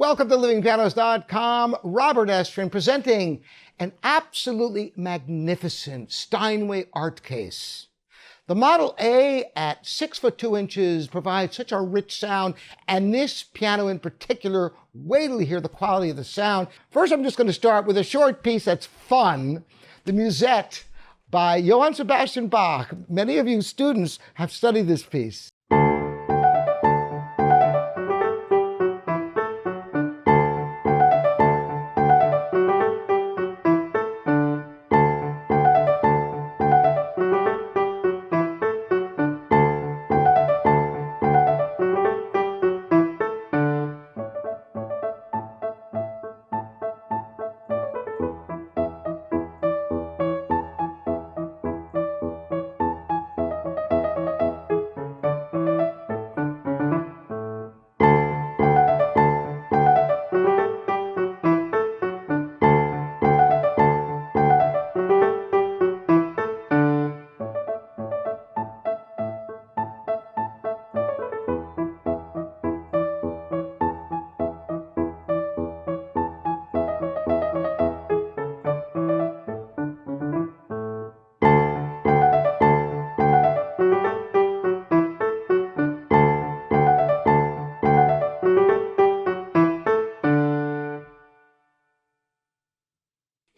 welcome to livingpianos.com. Robert Estrin presenting an absolutely magnificent Steinway art case. The Model A at 6 foot 2 inches provides such a rich sound, and this piano in particular, wait till you hear the quality of the sound. First, I'm just going to start with a short piece that's fun, the Musette by Johann Sebastian Bach. Many of you students have studied this piece.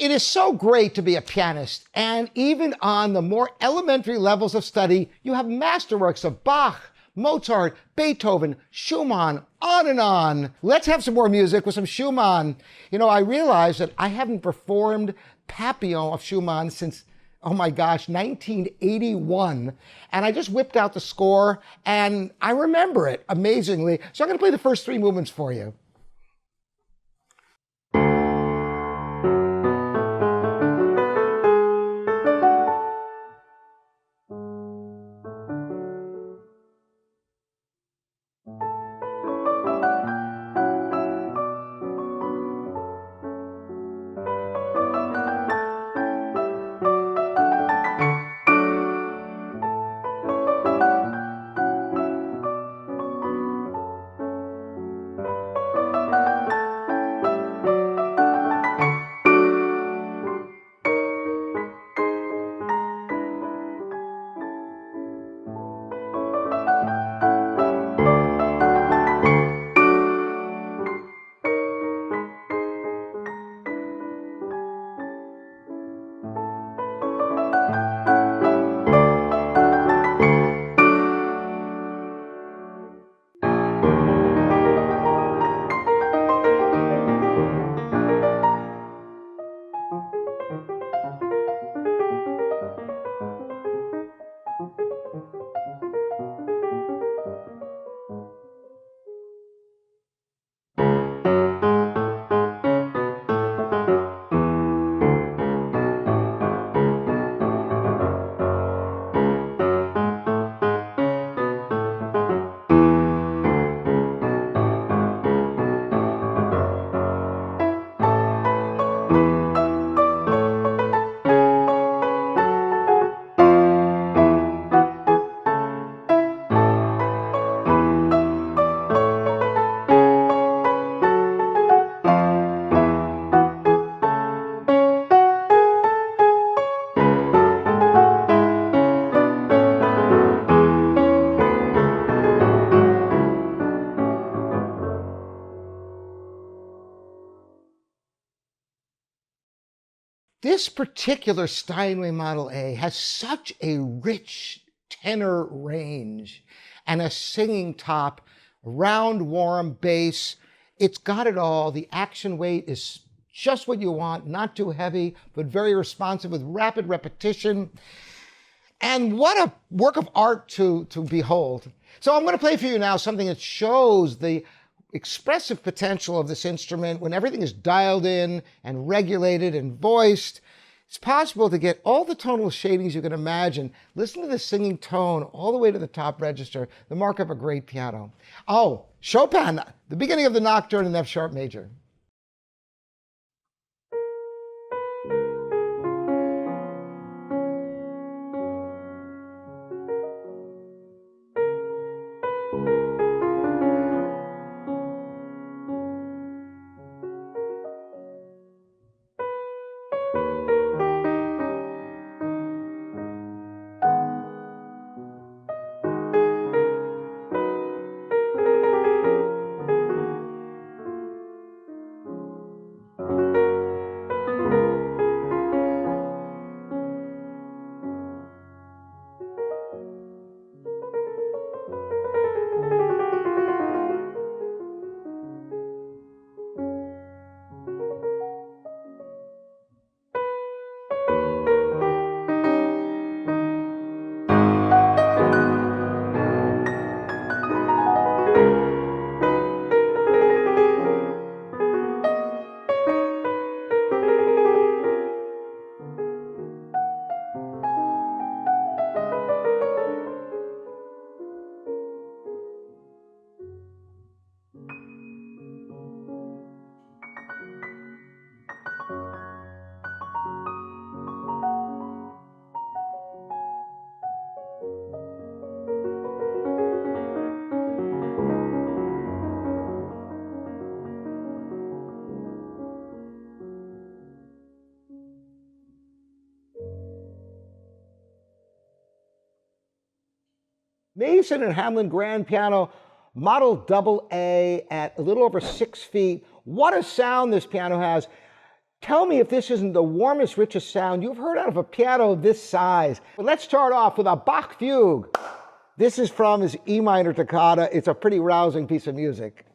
It is so great to be a pianist, and even on the more elementary levels of study, you have masterworks of Bach, Mozart, Beethoven, Schumann, on and on. Let's have some more music with some Schumann. You know, I realized that I haven't performed Papillon of Schumann since, oh my gosh, 1981. And I just whipped out the score, and I remember it amazingly. So I'm going to play the first three movements for you. This particular Steinway Model A has such a rich tenor range and a singing top, round, warm bass. It's got it all. The action weight is just what you want, not too heavy, but very responsive with rapid repetition. And what a work of art to behold. So I'm going to play for you now something that shows the expressive potential of this instrument when everything is dialed in and regulated and voiced. It's possible to get all the tonal shadings you can imagine. Listen to the singing tone all the way to the top register, the mark of a great piano. Oh, Chopin, the beginning of the Nocturne in F sharp major. Mason and Hamlin grand piano, model AA at a little over 6 feet. What a sound this piano has. Tell me if this isn't the warmest, richest sound you've heard out of a piano this size. But let's start off with a Bach fugue. This is from his E minor toccata. It's a pretty rousing piece of music.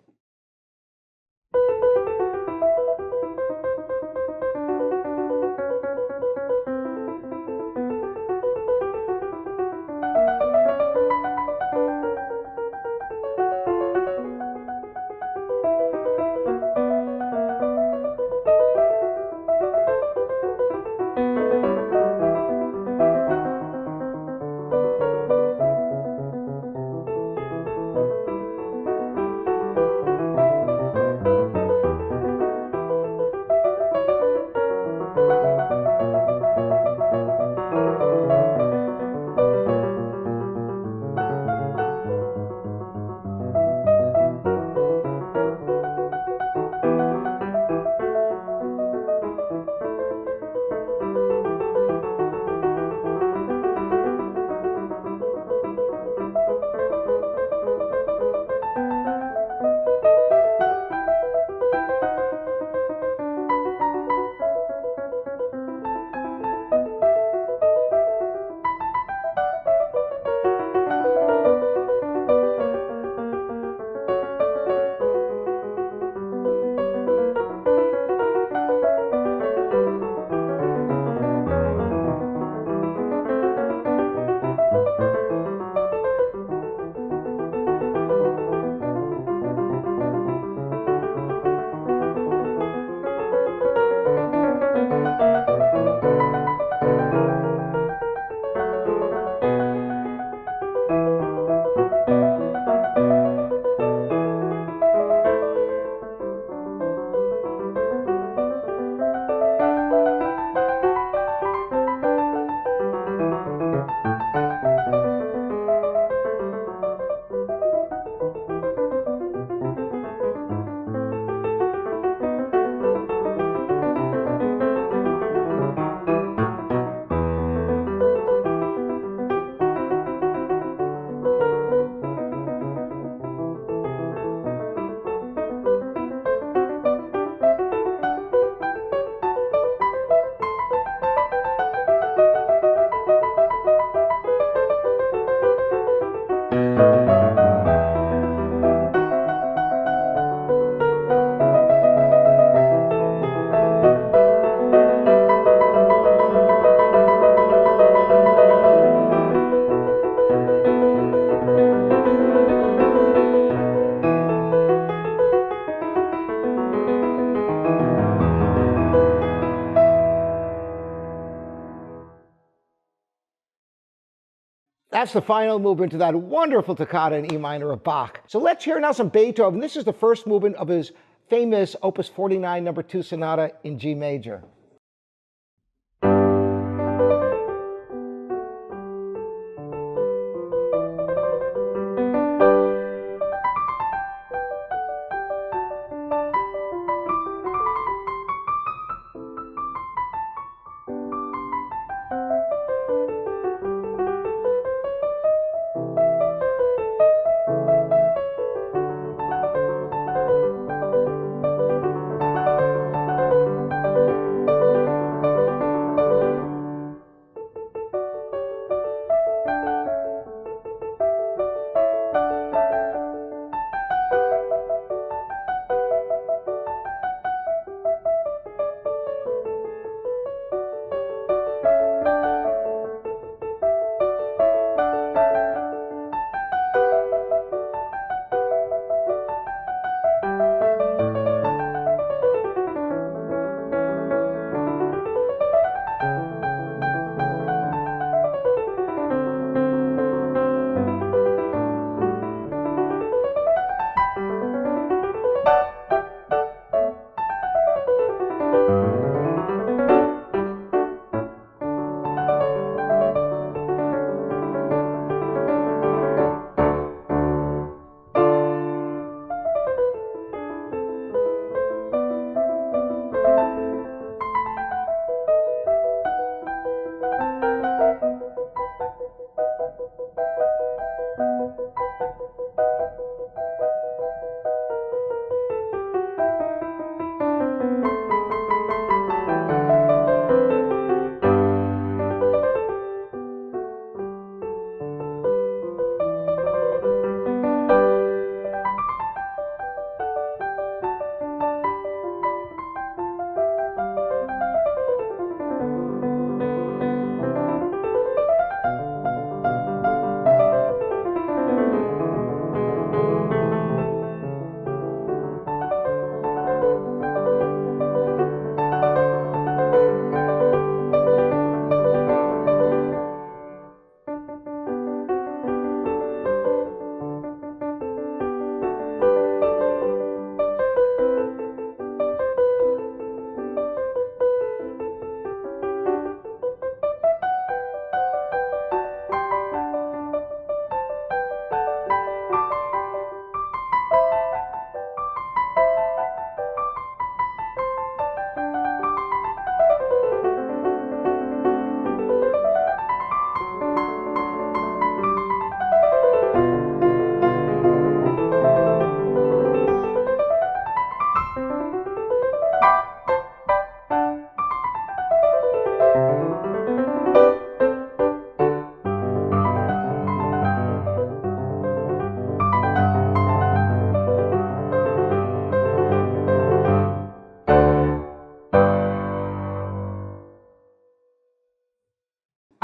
That's the final movement to that wonderful toccata in E minor of Bach. So let's hear now some Beethoven. This is the first movement of his famous Opus 49, number 2 sonata in G major.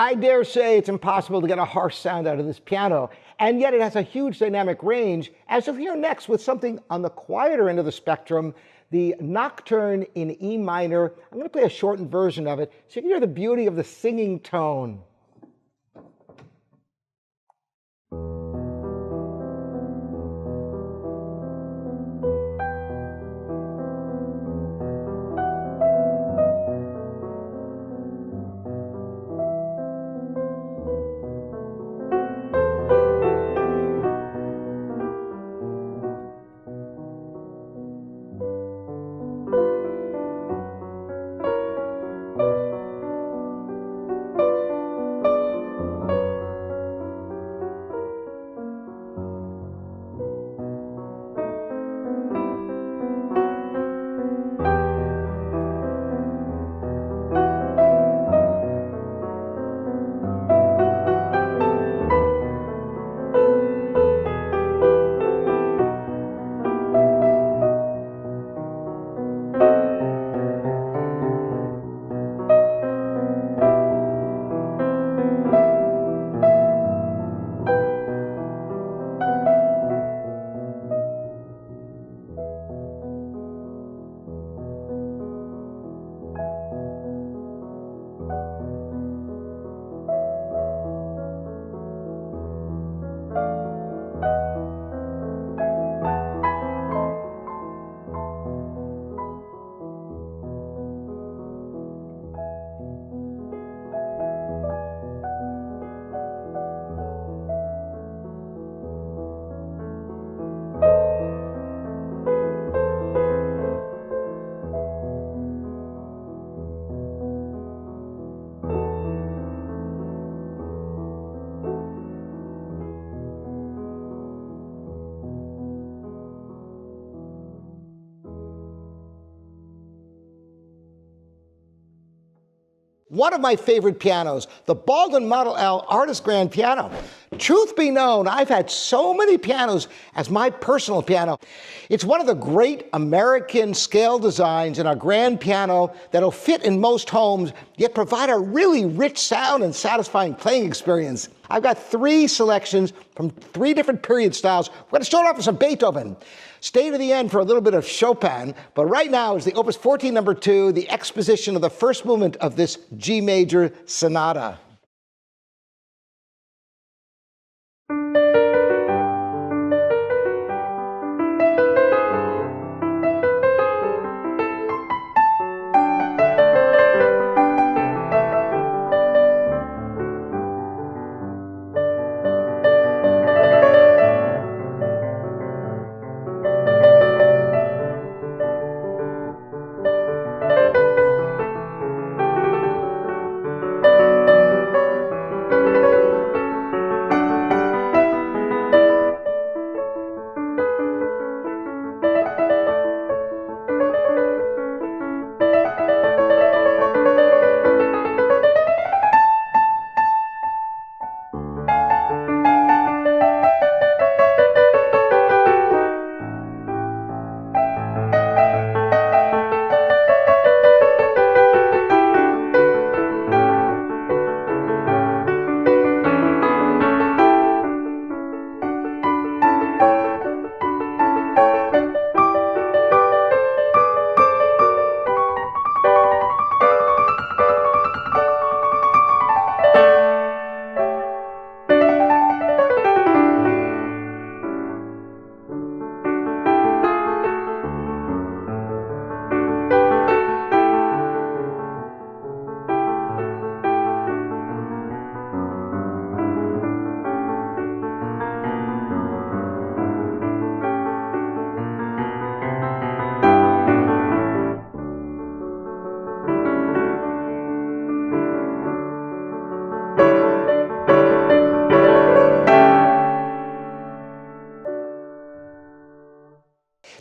I dare say it's impossible to get a harsh sound out of this piano, and yet it has a huge dynamic range, as you'll hear next with something on the quieter end of the spectrum, the Nocturne in E minor. I'm going to play a shortened version of it so you can hear the beauty of the singing tone. One of my favorite pianos, the Baldwin Model L Artist Grand Piano. Truth be known, I've had so many pianos as my personal piano. It's one of the great American scale designs in a grand piano that'll fit in most homes, yet provide a really rich sound and satisfying playing experience. I've got 3 selections from 3 different period styles. We're going to start off with some Beethoven. Stay to the end for a little bit of Chopin, but right now is the Opus 14 No. 2, the exposition of the first movement of this G major sonata.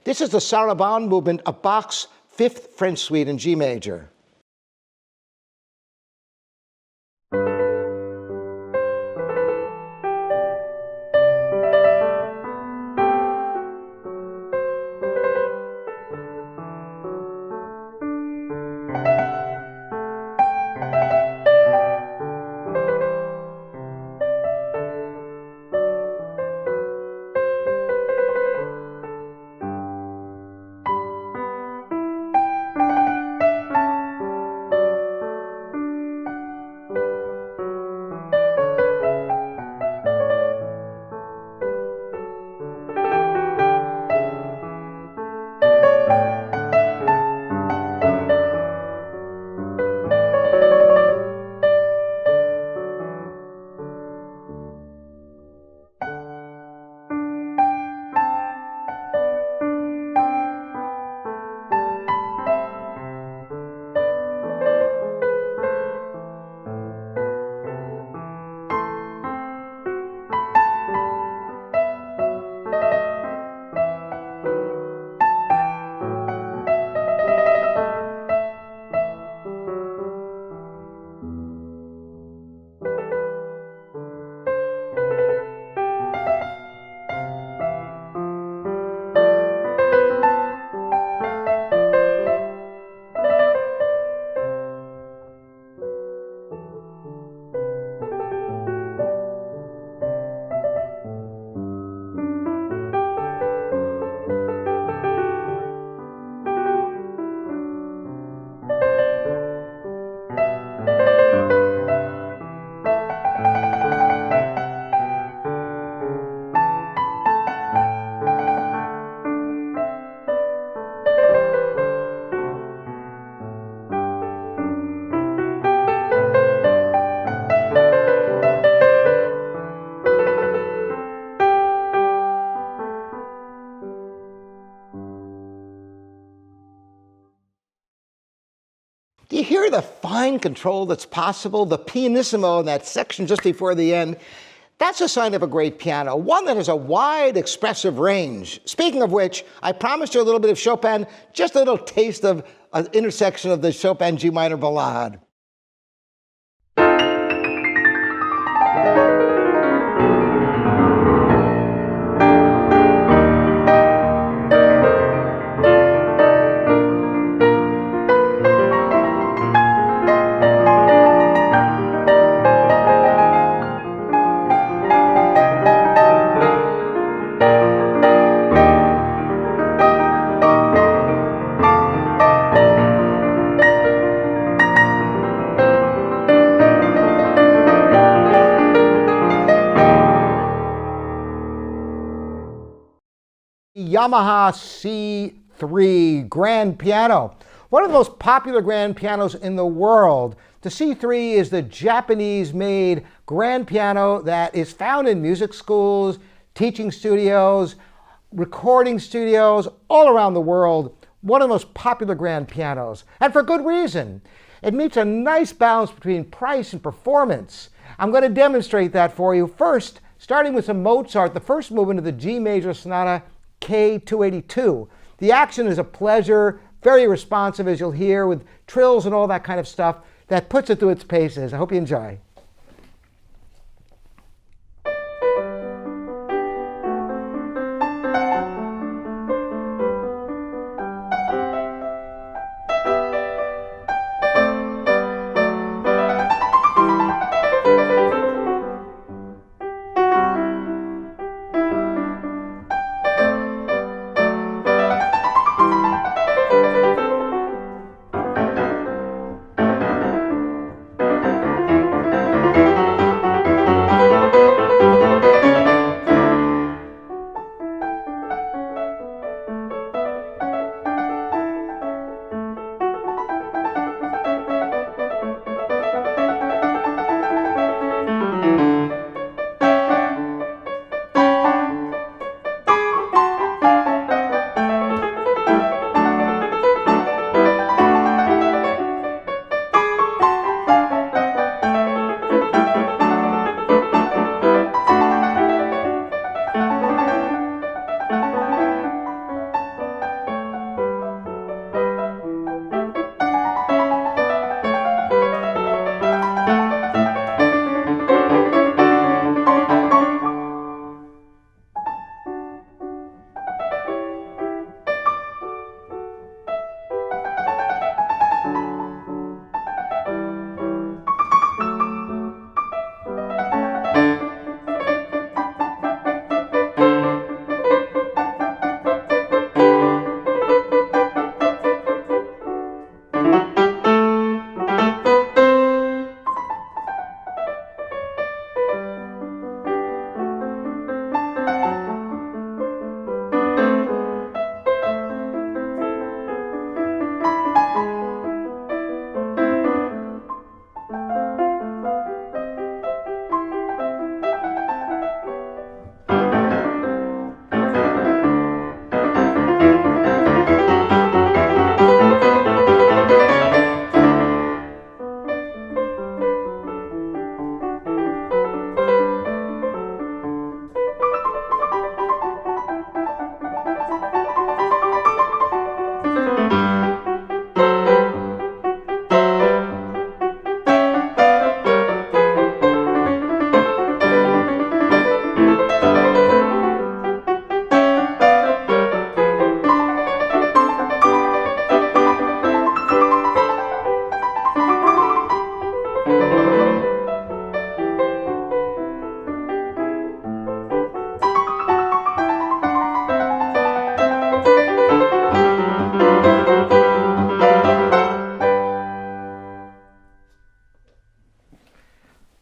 This is the Sarabande movement of Bach's Fifth French Suite in G major. fine control that's possible, the pianissimo in that section just before the end, that's a sign of a great piano, one that has a wide, expressive range. Speaking of which, I promised you a little bit of Chopin, just a little taste of an intersection of the Chopin G minor ballade. Yamaha C3 grand piano, one of the most popular grand pianos in the world. The C3 is the Japanese-made grand piano that is found in music schools, teaching studios, recording studios all around the world. One of the most popular grand pianos, and for good reason. It meets a nice balance between price and performance. I'm going to demonstrate that for you. First, starting with some Mozart, the first movement of the G major sonata K282. The action is a pleasure, very responsive, as you'll hear, with trills and all that kind of stuff that puts it through its paces. I hope you enjoy.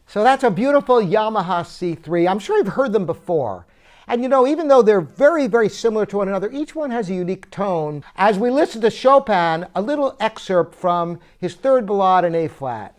So that's a beautiful Yamaha C3. I'm sure you've heard them before. And you know, even though they're very, very similar to one another, each one has a unique tone. As we listen to Chopin, a little excerpt from his third ballade in A-flat.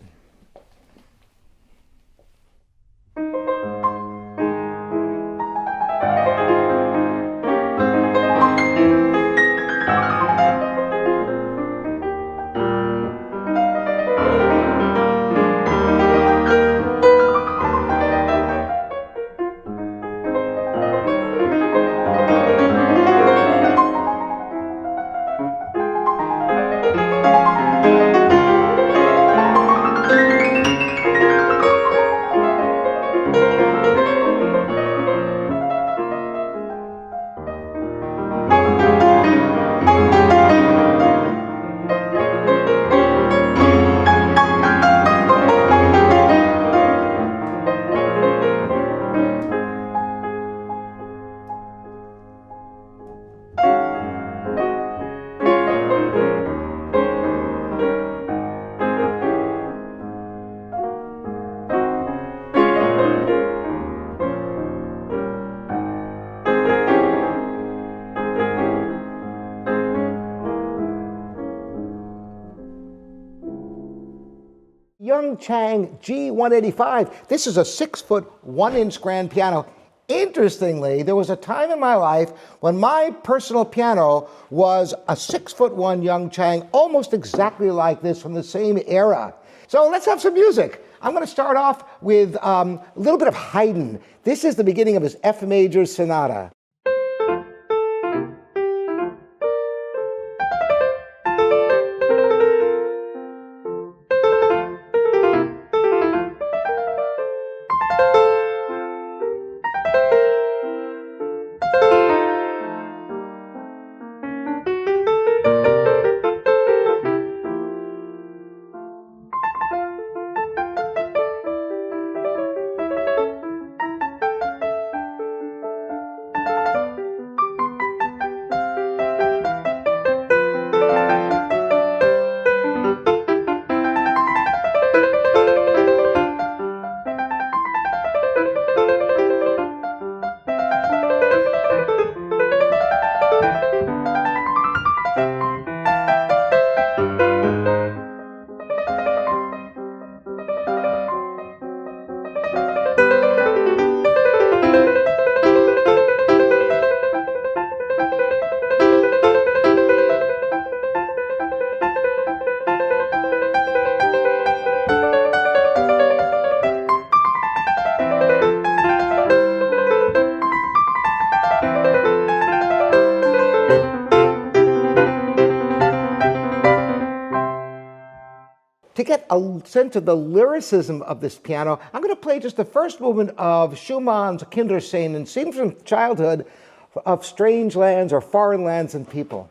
young Chang G185. This is a 6-foot, 1-inch grand piano. Interestingly, there was a time in my life when my personal piano was a 6'1" young Chang, almost exactly like this from the same era. So let's have some music. I'm going to start off with a little bit of Haydn. This is the beginning of his F major sonata. To get a sense of the lyricism of this piano, I'm going to play just the first movement of Schumann's Kinderscenen, scenes from childhood of strange lands or foreign lands and people.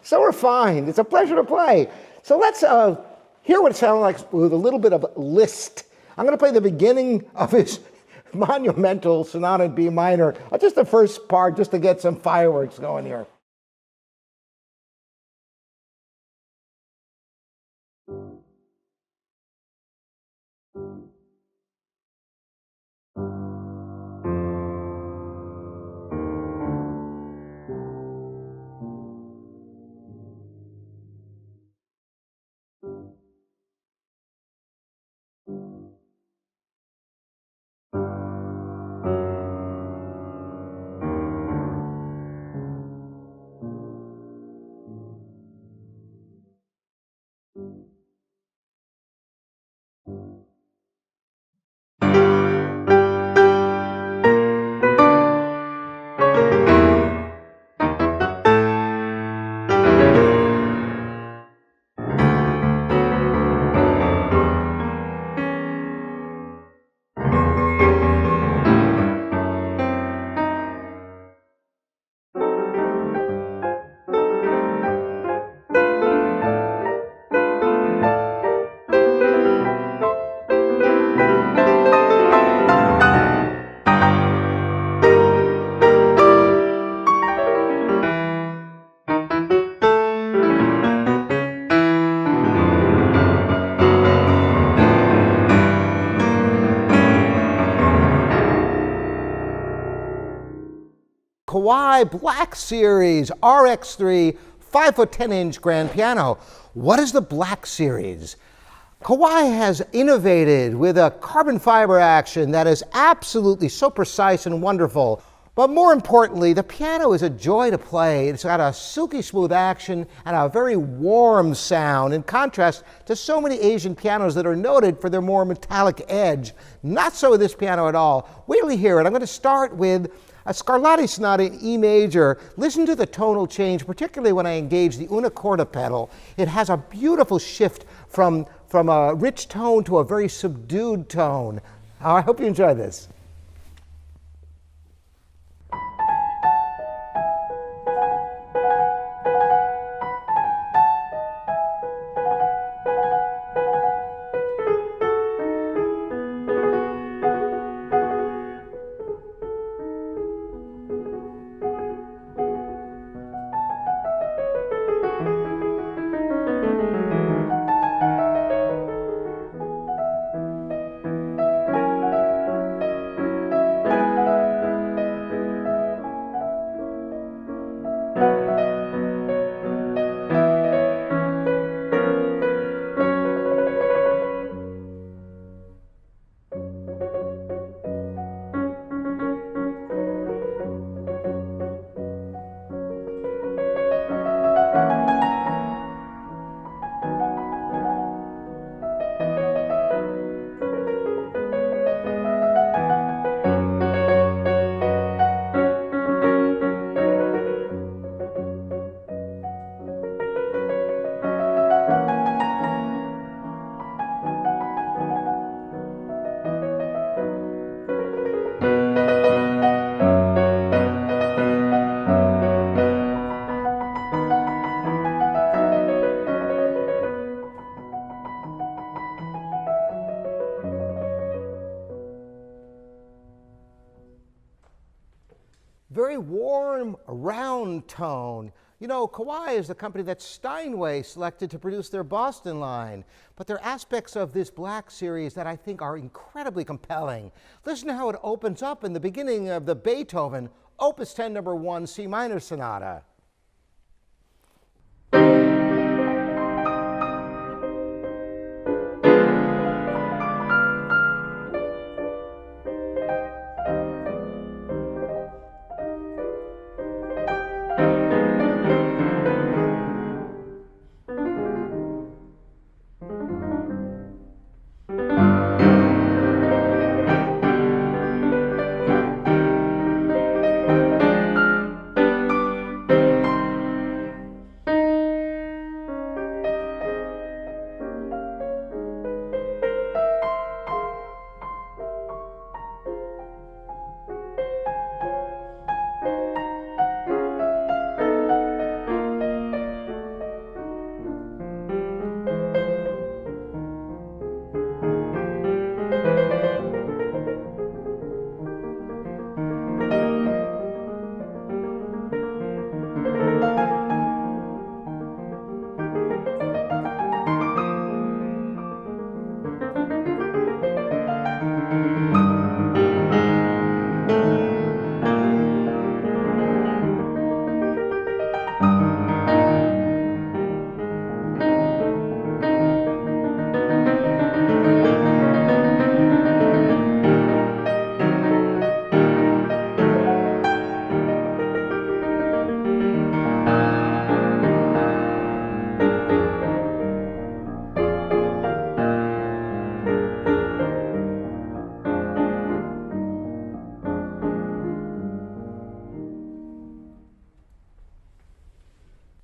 So refined. It's a pleasure to play. So let's hear what it sounds like with a little bit of Liszt. I'm going to play the beginning of his monumental sonata in B minor, just the first part, just to get some fireworks going here. Kawai Black Series RX-3 5'10" grand piano. What is the Black Series? Kawai has innovated with a carbon fiber action that is absolutely so precise and wonderful. But more importantly, the piano is a joy to play. It's got a silky smooth action and a very warm sound, in contrast to so many Asian pianos that are noted for their more metallic edge. Not so with this piano at all. Wait till you hear it. I'm going to start with a Scarlatti Sonata in E major. Listen to the tonal change, particularly when I engage the una corda pedal. It has a beautiful shift from a rich tone to a very subdued tone. I hope you enjoy this. Very warm, round tone. You know, Kawai is the company that Steinway selected to produce their Boston line, but there are aspects of this Black Series that I think are incredibly compelling. Listen to how it opens up in the beginning of the Beethoven Opus 10 No. 1 C minor Sonata.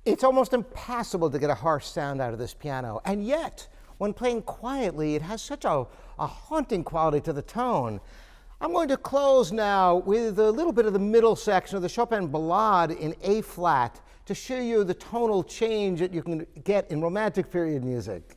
It's almost impossible to get a harsh sound out of this piano, and yet, when playing quietly, it has such a haunting quality to the tone. I'm going to close now with a little bit of the middle section of the Chopin Ballade in A flat to show you the tonal change that you can get in Romantic period music.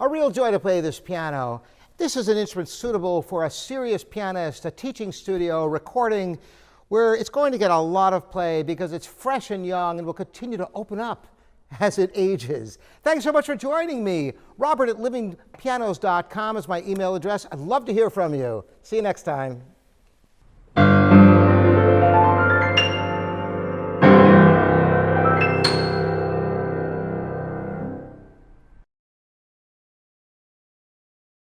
A real joy to play this piano. This is an instrument suitable for a serious pianist, a teaching studio, recording, where it's going to get a lot of play because it's fresh and young and will continue to open up as it ages. Thanks so much for joining me. Robert at livingpianos.com is my email address. I'd love to hear from you. See you next time.